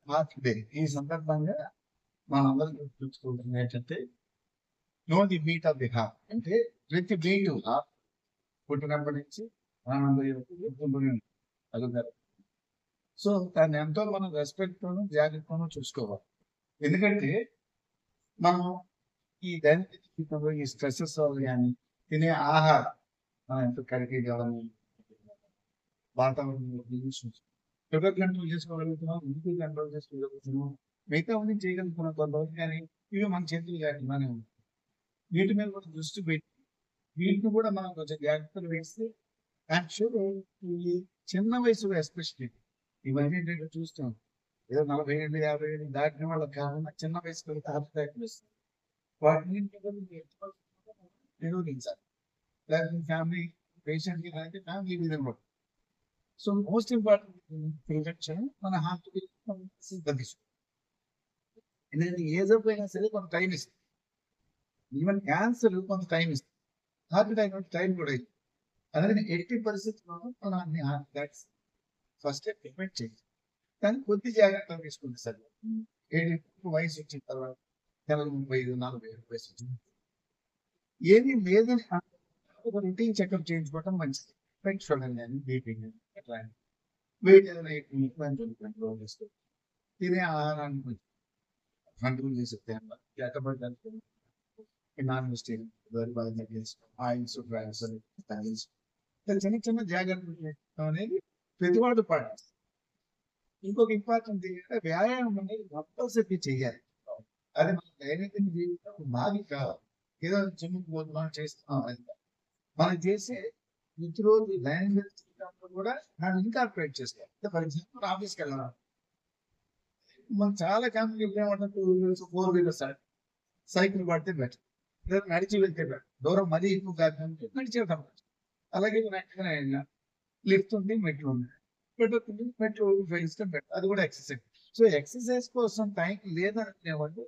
Heart day ఈ సందర్భంగా మనందరం గుర్తుంచుకుంటుంది ఏంటంటే know the beat of the heart అంటే ప్రతి బీట్ హార్ట్ పుట్టినప్పటి నుంచి అడుగుతారు. సో దాన్ని ఎంతో మనం రెస్పెక్ట్ తోను జాగ్రత్తను చూసుకోవాలి. ఎందుకంటే మనం ఈ దైనందిన జీవితంలో ఈ స్ట్రెస్సెస్ కానీ తినే ఆహారం మనం ఎంత కరిగి కావాలి వాతావరణం షుగర్ కంట్రోల్ చేసుకోగలుగుతున్నాం, ఇంటి కంట్రోల్ చేసుకోగలుగుతున్నాం, మిగతా అన్ని చేయగలుగుతున్నాం కొంతవరకు. కానీ ఇవి మన చేతులు కాదు. మనం వీటి మీద కూడా దృష్టి పెట్టి వీటిని కూడా మనం కొంచెం జాగ్రత్తలు వేస్తే అండ్ షూర్ ఈ చిన్న వయసులో ఎస్పెషల్లీ ఇవన్నీ ఏంటంటే చూస్తాం ఏదో 40 ఏళ్ళు 50 ఏళ్ళు దాటిన వాళ్ళకి కాకుండా చిన్న వయసులో హార్ట్ అటాక్ వస్తుంది. వాటిని నిరోధించాలి. లేకపోతే ఫ్యామిలీ పేషెంట్కి అయితే ఫ్యామిలీ మీద కూడా. సో మోస్ట్ ఇంపార్టెంట్ ప్రివెన్షన్ మన హార్ట్ తగ్గించు. ఎందుకంటే ఏజ్ అయినా సరే కొంత టైం ఇస్తుంది. ఈవెన్ క్యాన్సర్ కొంత టైం ఇస్తుంది. హార్ట్ అటాక్ టైం కూడా ఇస్తుంది. అలాగే ఎట్టి పరిస్థితుల్లో మన అన్ని హార్ట్ అటాక్స్ ఫస్ట్ ప్రివెంట్ చేయాలి. కానీ కొద్ది జాగ్రత్తలు తీసుకుంటే సార్ వయసు వచ్చిన తర్వాత 35-40 వయసు వచ్చింది ఏమీ లేదని ఒక రొటీన్ చెకప్ చేయించుకోవటం మంచిది. షుగర్ కానీ బీపీ కానీ అట్లా వెయిట్ ఏదైనా కంట్రోల్ చేసుకో. తినే ఆహారాన్ని కంట్రోల్ చేసే నాన్ వెజిటేరియన్ ఆయిల్స్ డ్రైవ్స్ చిన్న చిన్న జాగ్రత్తలు అనేది ప్రతివాడు పాటిస్తారు. ఇంకొక ఇంపార్టెంట్ ఏంటంటే వ్యాయామం అనేది కంపల్సరీ చేయాలి. అది మన దైనందిన జీవితం బాగా కావాలి. ఏదో జిమ్ పోతున్నాం చేస్తున్నాం అని మనం చేసే ప్రతిరోజు దైనందిన జీవితంలో కూడా మనం ఇన్కార్పొరేట్ చేసుకోవాలి. ఫర్ ఎగ్జాంపుల్ ఆఫీస్కి వెళ్ళాలి, మనం చాలా కంపెనీలు ఏమంటారు 2 వీలర్స్ 4 వీలర్స్ సైకిల్ పడితే బెటర్, లేదా నడిచి వెళ్తే బెటర్. దూరం మరీ ఎక్కువ కాదు నడిచి వెళ్తాం. అలాగే లిఫ్ట్ ఉంది, మెట్లు ఉంది, మెట్లు ఉపయోగిస్తే బెటర్, అది కూడా ఎక్సర్సైజ్. సో ఎక్సర్సైజ్ కోసం టైం లేదనుకునేవాళ్ళు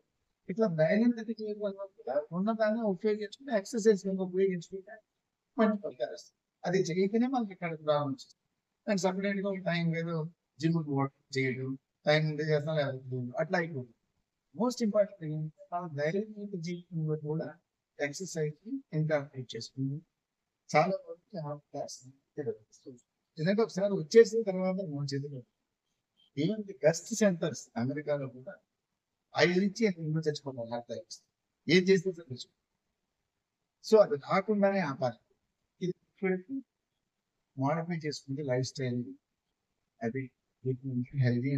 ఇట్లా దైనందిన జీవితంలో కూడా ఉన్నదాన్ని ఉపయోగించుకుంటే ఎక్సర్సైజ్ ఉపయోగించుకుంటే మంచి ఫలితాలు. అది చేయకనే మనకి ఇక్కడ ప్రాబ్లం వచ్చింది. దానికి సపరేట్ గా టైం లేదు, జిమ్ చేయడం టైం ఉంటే చేస్తాం అట్లా అయిపోతుంది. మోస్ట్ ఇంపార్టెంట్ మన దైనందిన జీవితంలో కూడా ఎక్సర్సైజ్ ఇంకార్పొరేట్ చేసుకుంది. చాలా వరకు ఎందుకంటే ఒకసారి వచ్చేసిన తర్వాత మన చేతిలో ఈవెన్ ది బెస్ట్ సెంటర్స్ అమెరికాలో కూడా 5 నుంచి 8 చచ్చిపోతాం హార్ట్ అటాక్స్. ఏం చేస్తే తెచ్చు. సో అది రాకుండానే ఆపాలి. ఇది మోడిఫై చేసుకుంటే లైఫ్ స్టైల్ అది హెల్దీ